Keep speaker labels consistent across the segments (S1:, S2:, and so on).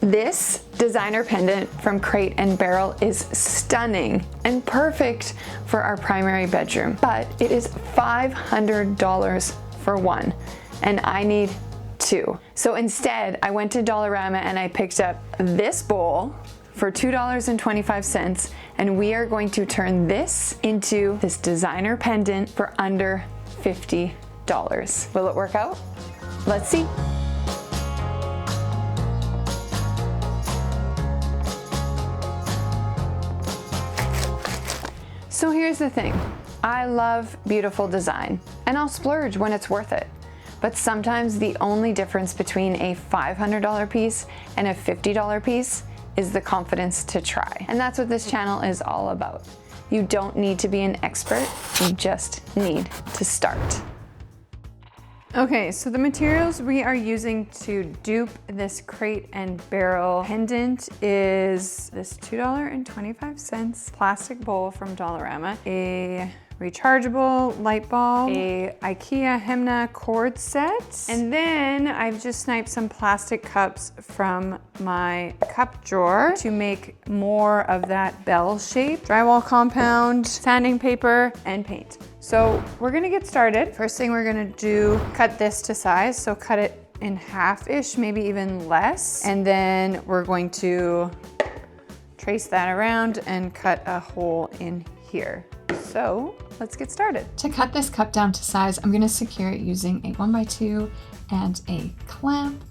S1: This designer pendant from Crate and Barrel is stunning and perfect for our primary bedroom, but it is $500 for one, and I need two. So instead, I went to Dollarama and I picked up this bowl for $2.25, and we are going to turn this into this designer pendant for under $50. Will it work out? Let's see. So here's the thing, I love beautiful design and I'll splurge when it's worth it. But sometimes the only difference between a $500 piece and a $50 piece is the confidence to try. And that's what this channel is all about. You don't need to be an expert, you just need to start. Okay, so the materials we are using to dupe this Crate and Barrel pendant is this $2.25 plastic bowl from Dollarama, a rechargeable light bulb, a IKEA Hemna cord set, and then I've just sniped some plastic cups from my cup drawer to make more of that bell shape, drywall compound, sanding paper, and paint. So we're gonna get started. First thing we're gonna do, cut this to size, so cut it in half-ish, maybe even less, and then we're going to trace that around and cut a hole in here. So let's get started.
S2: To cut this cup down to size, I'm going to secure it using a 1x2 and a clamp.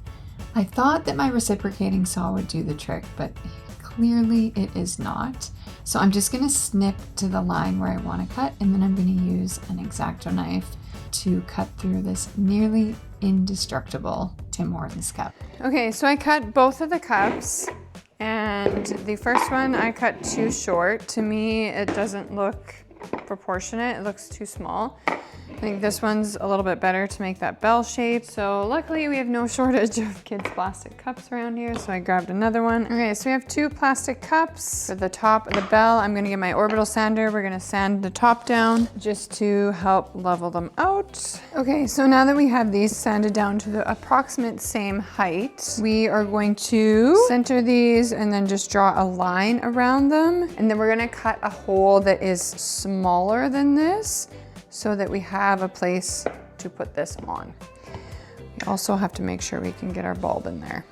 S2: I thought that my reciprocating saw would do the trick, but clearly it is not. So I'm just going to snip to the line where I want to cut, and then I'm going to use an X-Acto knife to cut through this nearly indestructible Tim Hortons cup.
S1: Okay, so I cut both of the cups, and the first one I cut too short. To me, it doesn't look proportionate, it looks too small. I think this one's a little bit better to make that bell shape. So luckily we have no shortage of kids' plastic cups around here, so I grabbed another one. Okay, so we have two plastic cups. For the top of the bell, I'm gonna get my orbital sander. We're gonna sand the top down just to help level them out. Okay, so now that we have these sanded down to the approximate same height, we are going to center these and then just draw a line around them. And then we're gonna cut a hole that is smaller than this, so that we have a place to put this on. We also have to make sure we can get our bulb in there.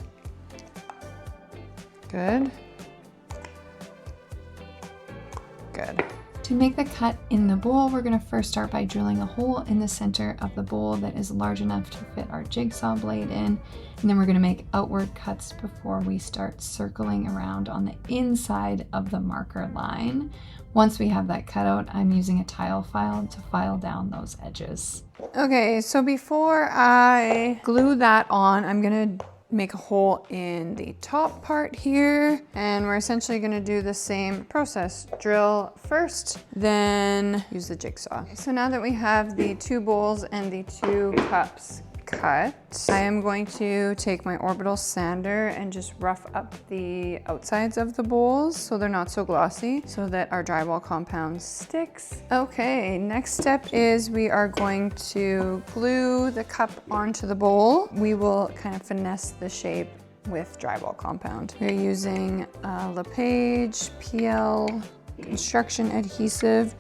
S1: Good. Good.
S2: To make the cut in the bowl, we're going to first start by drilling a hole in the center of the bowl that is large enough to fit our jigsaw blade in, and then we're going to make outward cuts before we start circling around on the inside of the marker line. Once we have that cut out, I'm using a tile file to file down those edges.
S1: Okay, so before I glue that on, I'm gonna make a hole in the top part here, and we're essentially gonna do the same process. Drill first, then use the jigsaw. So now that we have the two bowls and the two cups cut, I am going to take my orbital sander and just rough up the outsides of the bowls so they're not so glossy, so that our drywall compound sticks. Okay, next step is we are going to glue the cup onto the bowl. We will kind of finesse the shape with drywall compound. We're using LePage PL construction adhesive,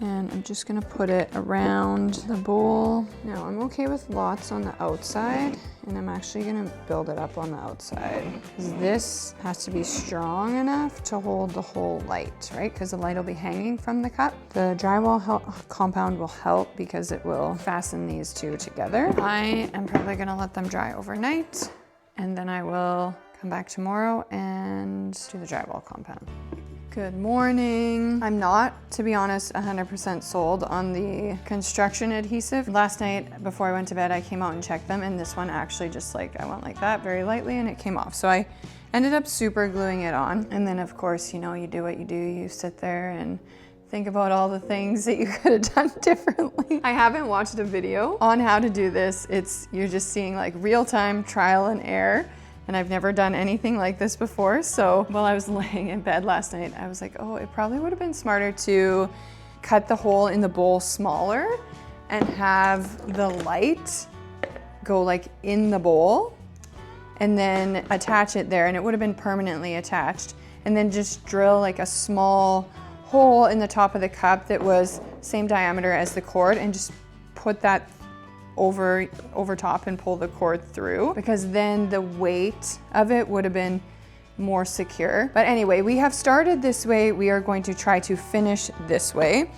S1: and I'm just gonna put it around the bowl. Now I'm okay with lots on the outside, and I'm actually gonna build it up on the outside, because this has to be strong enough to hold the whole light, right? Because the light will be hanging from the cup. The drywall compound will help because it will fasten these two together. I am probably gonna let them dry overnight, and then I will come back tomorrow and do the drywall compound. Good morning. I'm not, to be honest, 100% sold on the construction adhesive. Last night before I went to bed, I came out and checked them, and this one actually just I went like that very lightly and it came off. So I ended up super gluing it on. And then of course, you know, you do what you do. You sit there and think about all the things that you could have done differently. I haven't watched a video on how to do this. You're just seeing like real-time trial and error. And I've never done anything like this before. So while I was laying in bed last night, I was like, oh, it probably would have been smarter to cut the hole in the bowl smaller and have the light go like in the bowl and then attach it there, and it would have been permanently attached. And then just drill like a small hole in the top of the cup that was same diameter as the cord, and just put that over top and pull the cord through, because then the weight of it would have been more secure. But anyway, we have started this way. We are going to try to finish this way.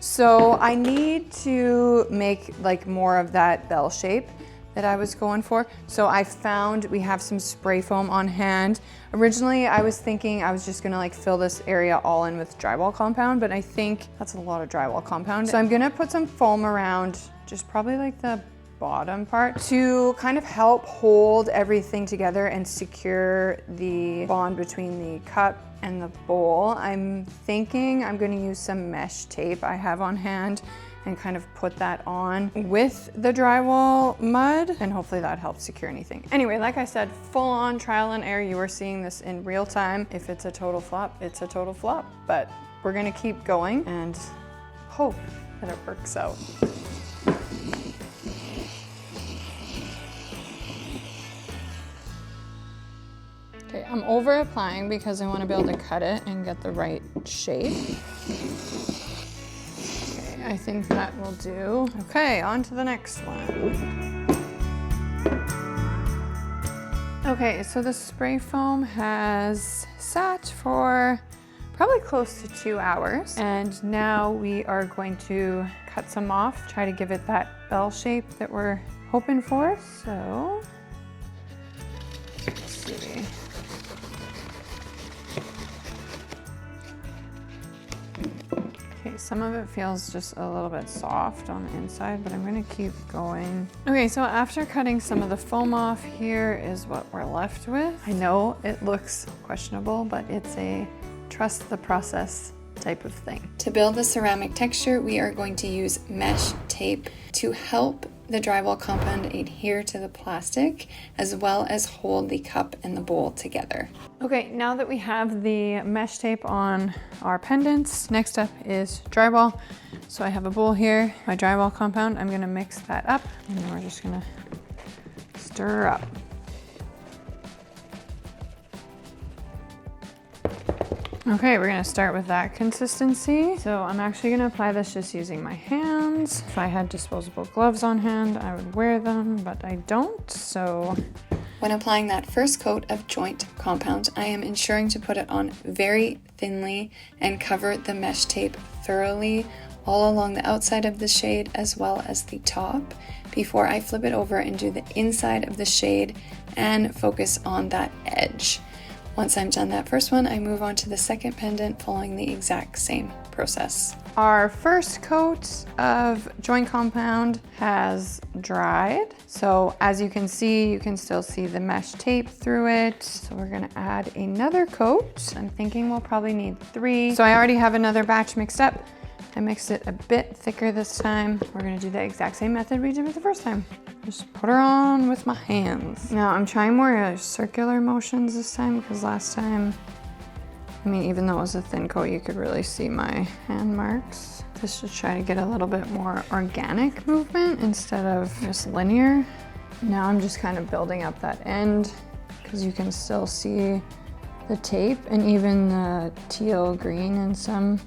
S1: So I need to make like more of that bell shape that I was going for. So I found we have some spray foam on hand. Originally, I was thinking I was just gonna like fill this area all in with drywall compound, but I think that's a lot of drywall compound. So I'm gonna put some foam around, just probably like the bottom part, to kind of help hold everything together and secure the bond between the cup and the bowl. I'm thinking I'm gonna use some mesh tape I have on hand and kind of put that on with the drywall mud, and hopefully that helps secure anything. Anyway, like I said, full on trial and error. You are seeing this in real time. If it's a total flop, it's a total flop, but we're gonna keep going and hope that it works out. Okay, I'm over applying because I want to be able to cut it and get the right shape. Okay, I think that will do. Okay, on to the next one. Okay, so the spray foam has sat for probably close to 2 hours. And now we are going to cut some off, try to give it that bell shape that we're hoping for. So, let's see. Okay, some of it feels just a little bit soft on the inside, but I'm gonna keep going. Okay, so after cutting some of the foam off, here is what we're left with. I know it looks questionable, but it's a trust the process type of thing. To build the ceramic texture, we are going to use mesh tape to help the drywall compound adhere to the plastic, as well as hold the cup and the bowl together. Okay, now that we have the mesh tape on our pendants, next up is drywall. So I have a bowl here, my drywall compound. I'm gonna mix that up, and then we're just gonna stir up. Okay, we're gonna start with that consistency. So I'm actually gonna apply this just using my hands. If I had disposable gloves on hand, I would wear them, but I don't, so. When applying that first coat of joint compound, I am ensuring to put it on very thinly and cover the mesh tape thoroughly all along the outside of the shade as well as the top before I flip it over and do the inside of the shade and focus on that edge. Once I'm done that first one, I move on to the second pendant following the exact same process. Our first coat of joint compound has dried. So as you can see, you can still see the mesh tape through it. So we're gonna add another coat. I'm thinking we'll probably need 3. So I already have another batch mixed up. I mixed it a bit thicker this time. We're gonna do the exact same method we did with the first time. Just put her on with my hands. Now I'm trying more circular motions this time, because last time, I mean, even though it was a thin coat, you could really see my hand marks. Just to try to get a little bit more organic movement instead of just linear. Now I'm just kind of building up that end, because you can still see the tape and even the teal green in some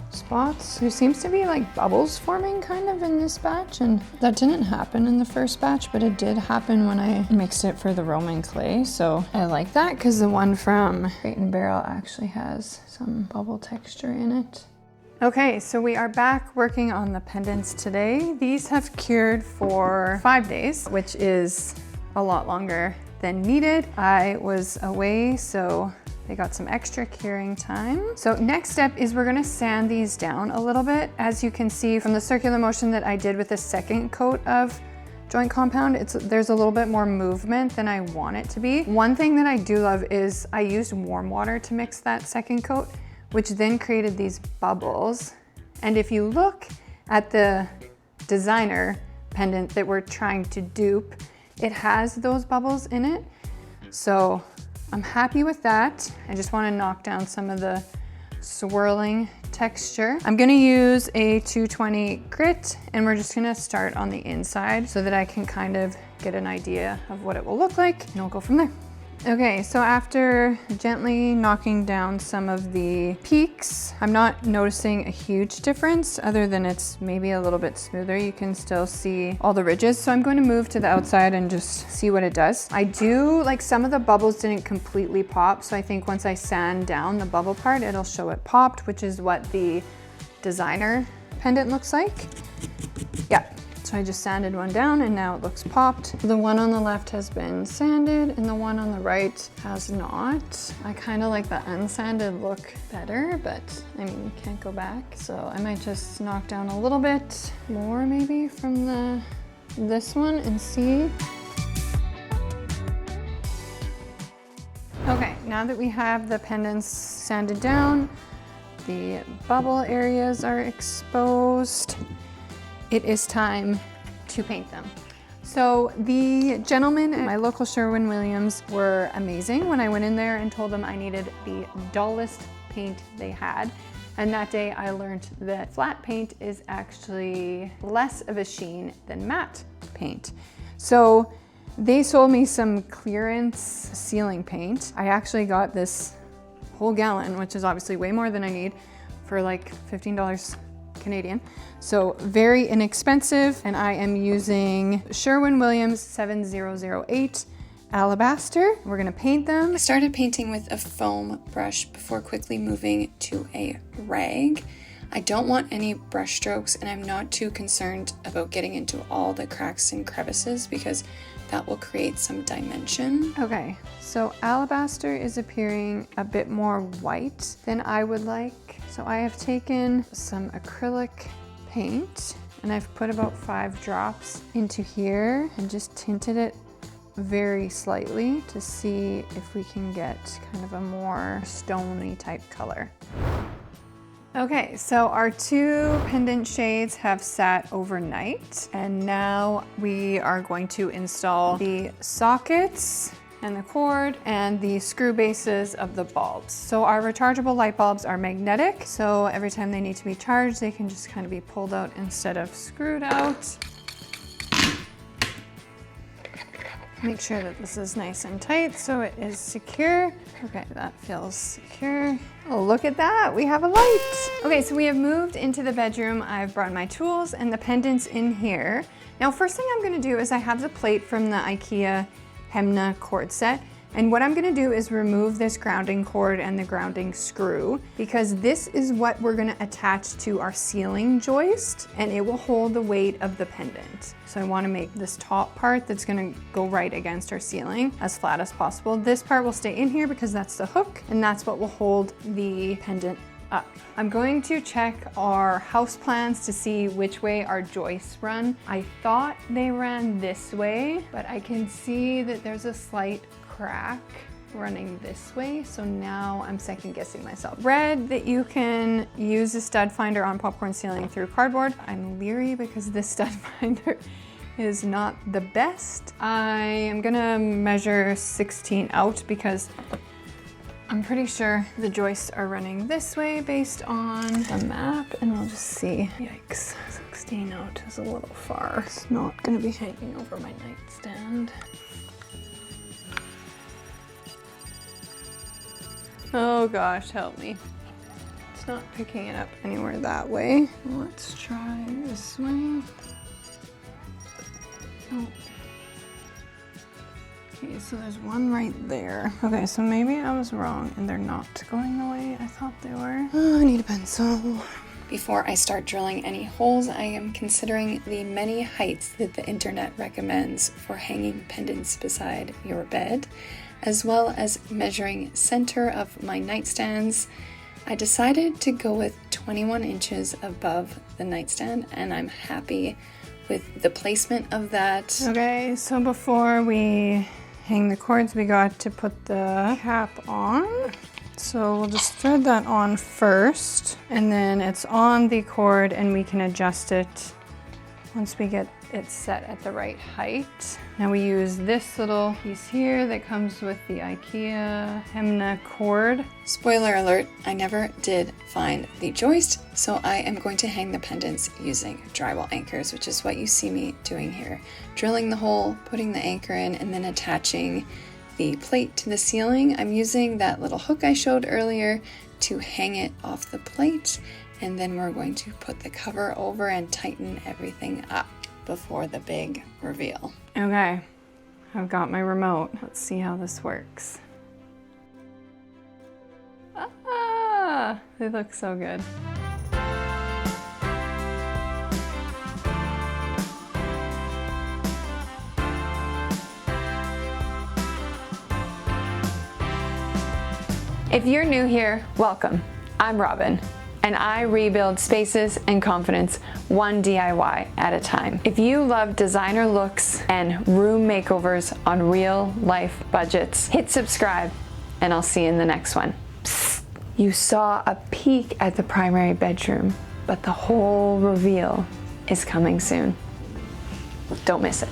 S1: spots. There seems to be like bubbles forming kind of in this batch, and that didn't happen in the first batch, but it did happen when I mixed it for the Roman clay. So I like that, because the one from Crate and Barrel actually has some bubble texture in it. Okay, so we are back working on the pendants today. These have cured for 5 days, which is a lot longer than needed. I was away, so they got some extra curing time. So next step is we're gonna sand these down a little bit. As you can see from the circular motion that I did with the second coat of joint compound, there's a little bit more movement than I want it to be. One thing that I do love is I used warm water to mix that second coat, which then created these bubbles. And if you look at the designer pendant that we're trying to dupe, it has those bubbles in it. So I'm happy with that. I just want to knock down some of the swirling texture. I'm going to use a 220 grit, and we're just going to start on the inside so that I can kind of get an idea of what it will look like, and we'll go from there. Okay, so after gently knocking down some of the peaks, I'm not noticing a huge difference other than it's maybe a little bit smoother. You can still see all the ridges. So I'm going to move to the outside and just see what it does. I do, like, some of the bubbles didn't completely pop. So I think once I sand down the bubble part, it'll show it popped, which is what the designer pendant looks like. Yeah. So I just sanded one down and now it looks popped. The one on the left has been sanded and the one on the right has not. I kind of like the unsanded look better, but I mean, you can't go back. So I might just knock down a little bit more maybe from this one and see. Okay, now that we have the pendants sanded down, the bubble areas are exposed, it is time to paint them. So the gentlemen at my local Sherwin-Williams were amazing when I went in there and told them I needed the dullest paint they had. And that day I learned that flat paint is actually less of a sheen than matte paint. So they sold me some clearance ceiling paint. I actually got this whole gallon, which is obviously way more than I need, for like $15 Canadian. So very inexpensive, and I am using Sherwin-Williams 7008 Alabaster. We're gonna paint them. I started painting with a foam brush before quickly moving to a rag. I don't want any brush strokes, and I'm not too concerned about getting into all the cracks and crevices because that will create some dimension. Okay, so Alabaster is appearing a bit more white than I would like. So I have taken some acrylic paint and I've put about 5 drops into here and just tinted it very slightly to see if we can get kind of a more stony type color. Okay, so our 2 pendant shades have sat overnight, and now we are going to install the sockets and the cord and the screw bases of the bulbs. So our rechargeable light bulbs are magnetic, so every time they need to be charged, they can just kind of be pulled out instead of screwed out. Make sure that this is nice and tight so it is secure. Okay, that feels secure. Oh, look at that, we have a light. Okay, so we have moved into the bedroom. I've brought my tools and the pendants in here. Now, first thing I'm gonna do is I have the plate from the IKEA Hemna cord set. And what I'm gonna do is remove this grounding cord and the grounding screw, because this is what we're gonna attach to our ceiling joist, and it will hold the weight of the pendant. So I wanna make this top part that's gonna go right against our ceiling as flat as possible. This part will stay in here because that's the hook, and that's what will hold the pendant up. I'm going to check our house plans to see which way our joists run. I thought they ran this way, but I can see that there's a slight crack running this way, so now I'm second guessing myself. Read that you can use a stud finder on popcorn ceiling through cardboard. I'm leery because this stud finder is not the best. I am gonna measure 16 out because I'm pretty sure the joists are running this way based on the map, and we'll just see. Yikes, 16 out is a little far. It's not gonna be hanging over my nightstand. Oh gosh, help me. It's not picking it up anywhere that way. Let's try this way. Oh. Okay, so there's one right there. Okay, so maybe I was wrong and they're not going the way I thought they were. Oh, I need a pencil. Before I start drilling any holes, I am considering the many heights that the internet recommends for hanging pendants beside your bed, as well as measuring center of my nightstands. I decided to go with 21 inches above the nightstand, and I'm happy with the placement of that. Okay, so before we hang the cords, we got to put the cap on. So we'll just thread that on first, and then it's on the cord and we can adjust it once we get it set at the right height. Now we use this little piece here that comes with the IKEA hemna cord.
S3: Spoiler alert, I never did find the joist, so I am going to hang the pendants using drywall anchors, which is what you see me doing here. Drilling the hole, putting the anchor in, and then attaching the plate to the ceiling. I'm using that little hook I showed earlier to hang it off the plate, and then we're going to put the cover over and tighten everything up before the big reveal.
S1: Okay, I've got my remote. Let's see how this works. Ah, they look so good. If you're new here, welcome. I'm Robyn, and I rebuild spaces and confidence one DIY at a time. If you love designer looks and room makeovers on real life budgets, hit subscribe and I'll see you in the next one. Psst. You saw a peek at the primary bedroom, but the whole reveal is coming soon. Don't miss it.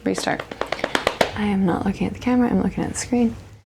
S1: Restart. I am not looking at the camera, I'm looking at the screen.